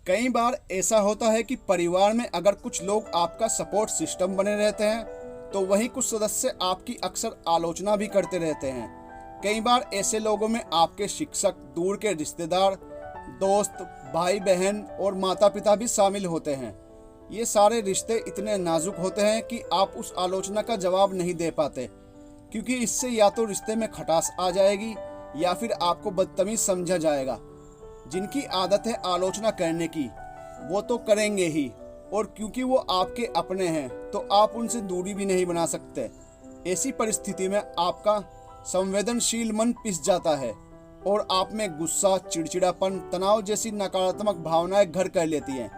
कई बार ऐसा होता है कि परिवार में अगर कुछ लोग आपका सपोर्ट सिस्टम बने रहते हैं तो वहीं कुछ सदस्य आपकी अक्सर आलोचना भी करते रहते हैं। कई बार ऐसे लोगों में आपके शिक्षक, दूर के रिश्तेदार, दोस्त, भाई बहन और माता पिता भी शामिल होते हैं। ये सारे रिश्ते इतने नाजुक होते हैं कि आप उस आलोचना का जवाब नहीं दे पाते, क्योंकि इससे या तो रिश्ते में खटास आ जाएगी या फिर आपको बदतमीज समझा जाएगा। जिनकी आदत है आलोचना करने की, वो तो करेंगे ही, और क्योंकि वो आपके अपने हैं तो आप उनसे दूरी भी नहीं बना सकते। ऐसी परिस्थिति में आपका संवेदनशील मन पिस जाता है और आप में गुस्सा, चिड़चिड़ापन, तनाव जैसी नकारात्मक भावनाएं घर कर लेती हैं।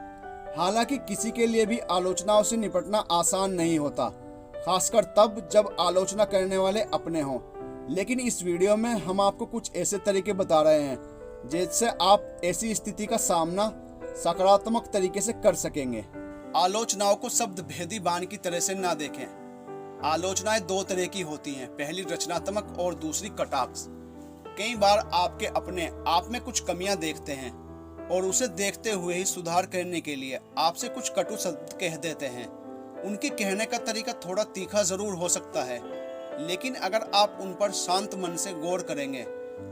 हालांकि किसी के लिए भी आलोचनाओं से निपटना आसान नहीं होता, खासकर तब जब आलोचना करने वाले अपने हों। लेकिन इस वीडियो में हम आपको कुछ ऐसे तरीके बता रहे हैं जिससे आप ऐसी स्थिति का सामना सकारात्मक तरीके से कर सकेंगे। आलोचनाओं को शब्द भेदी बाण की तरह से ना देखें। आलोचनाएं दो तरह की होती हैं, पहली रचनात्मक और दूसरी कटाक्ष। कई बार आपके अपने आप में कुछ कमियां देखते हैं और उसे देखते हुए ही सुधार करने के लिए आपसे कुछ कटु शब्द कह देते हैं। उनके कहने का तरीका थोड़ा तीखा जरूर हो सकता है, लेकिन अगर आप उन पर शांत मन से गौर करेंगे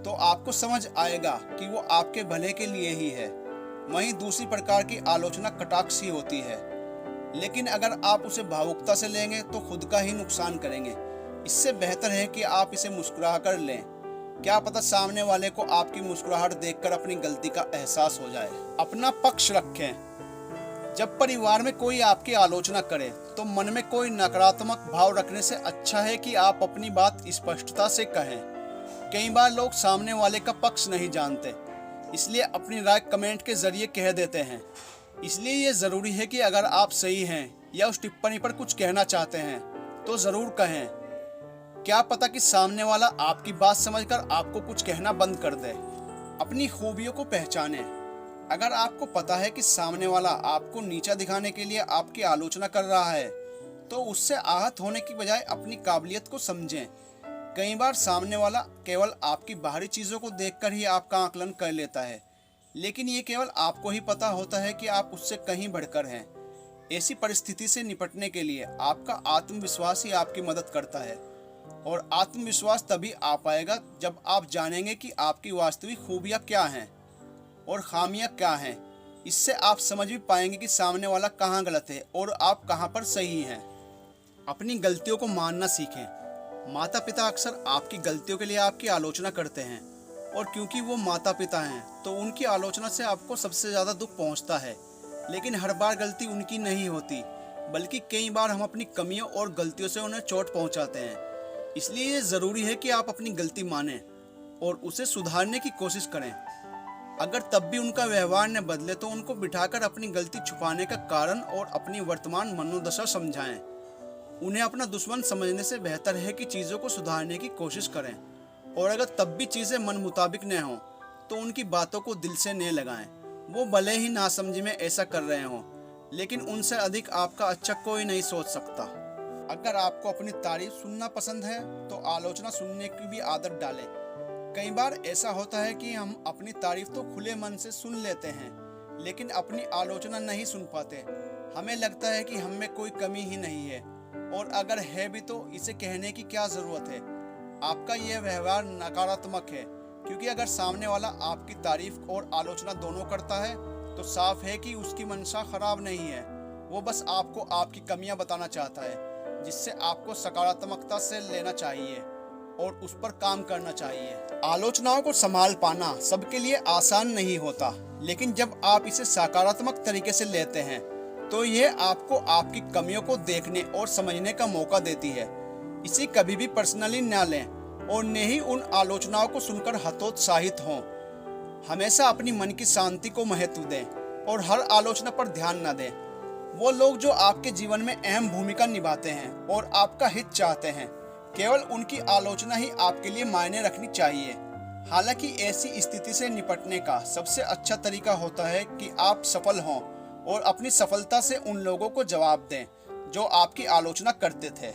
तो आपको समझ आएगा कि वो आपके भले के लिए ही है। वहीं दूसरी प्रकार की आलोचना कटाक्ष ही होती है, लेकिन अगर आप उसे भावुकता से लेंगे तो खुद का ही नुकसान करेंगे। इससे बेहतर है कि आप इसे मुस्कुरा कर लें। क्या पता सामने वाले को आपकी मुस्कुराहट देखकर अपनी गलती का एहसास हो जाए। अपना पक्ष रखें। जब परिवार में कोई आपकी आलोचना करे तो मन में कोई नकारात्मक भाव रखने से अच्छा है कि आप अपनी बात स्पष्टता से कहें। कई बार लोग सामने वाले का पक्ष नहीं जानते, इसलिए अपनी राय कमेंट के जरिए कह देते हैं। इसलिए ये जरूरी है कि अगर आप सही हैं या उस टिप्पणी पर कुछ कहना चाहते हैं तो जरूर कहें। क्या पता कि सामने वाला आपकी बात समझकर आपको कुछ कहना बंद कर दे। अपनी खूबियों को पहचानें। अगर आपको पता है कि सामने वाला आपको नीचा दिखाने के लिए आपकी आलोचना कर रहा है तो उससे आहत होने की बजाय अपनी काबिलियत को समझें। कई बार सामने वाला केवल आपकी बाहरी चीज़ों को देखकर ही आपका आकलन कर लेता है, लेकिन ये केवल आपको ही पता होता है कि आप उससे कहीं बढ़कर हैं। ऐसी परिस्थिति से निपटने के लिए आपका आत्मविश्वास ही आपकी मदद करता है, और आत्मविश्वास तभी आ पाएगा जब आप जानेंगे कि आपकी वास्तविक खूबियाँ क्या हैं और खामियाँ क्या हैं। इससे आप समझ भी पाएंगे कि सामने वाला कहाँ गलत है और आप कहाँ पर सही हैं। अपनी गलतियों को मानना सीखें। माता पिता अक्सर आपकी गलतियों के लिए आपकी आलोचना करते हैं, और क्योंकि वो माता पिता हैं तो उनकी आलोचना से आपको सबसे ज़्यादा दुख पहुंचता है। लेकिन हर बार गलती उनकी नहीं होती, बल्कि कई बार हम अपनी कमियों और गलतियों से उन्हें चोट पहुंचाते हैं। इसलिए ये ज़रूरी है कि आप अपनी गलती मानें और उसे सुधारने की कोशिश करें। अगर तब भी उनका व्यवहार न बदले तो उनको बिठाकर अपनी गलती छुपाने का कारण और अपनी वर्तमान मनोदशा समझाएं। उन्हें अपना दुश्मन समझने से बेहतर है कि चीज़ों को सुधारने की कोशिश करें, और अगर तब भी चीज़ें मन मुताबिक न हों तो उनकी बातों को दिल से न लगाएं। वो भले ही नासमझी में ऐसा कर रहे हों, लेकिन उनसे अधिक आपका अच्छा कोई नहीं सोच सकता। अगर आपको अपनी तारीफ सुनना पसंद है तो आलोचना सुनने की भी आदत डालें। कई बार ऐसा होता है कि हम अपनी तारीफ तो खुले मन से सुन लेते हैं, लेकिन अपनी आलोचना नहीं सुन पाते। हमें लगता है कि हम में कोई कमी ही नहीं है, और अगर है भी तो इसे कहने की क्या ज़रूरत है। आपका यह व्यवहार नकारात्मक है, क्योंकि अगर सामने वाला आपकी तारीफ और आलोचना दोनों करता है तो साफ है कि उसकी मंशा खराब नहीं है। वो बस आपको आपकी कमियां बताना चाहता है, जिससे आपको सकारात्मकता से लेना चाहिए और उस पर काम करना चाहिए। आलोचनाओं को संभाल पाना सबके लिए आसान नहीं होता, लेकिन जब आप इसे सकारात्मक तरीके से लेते हैं तो यह आपको आपकी कमियों को देखने और समझने का मौका देती है। इसे कभी भी पर्सनली न लें और न ही उन आलोचनाओं को सुनकर हतोत्साहित हों। हमेशा अपनी मन की शांति को महत्व दें और हर आलोचना पर ध्यान न दें। वो लोग जो आपके जीवन में अहम भूमिका निभाते हैं और आपका हित चाहते हैं, केवल उनकी आलोचना ही आपके लिए मायने रखनी चाहिए। हालांकि ऐसी स्थिति से निपटने का सबसे अच्छा तरीका होता है कि आप सफल हों और अपनी सफलता से उन लोगों को जवाब दें जो आपकी आलोचना करते थे।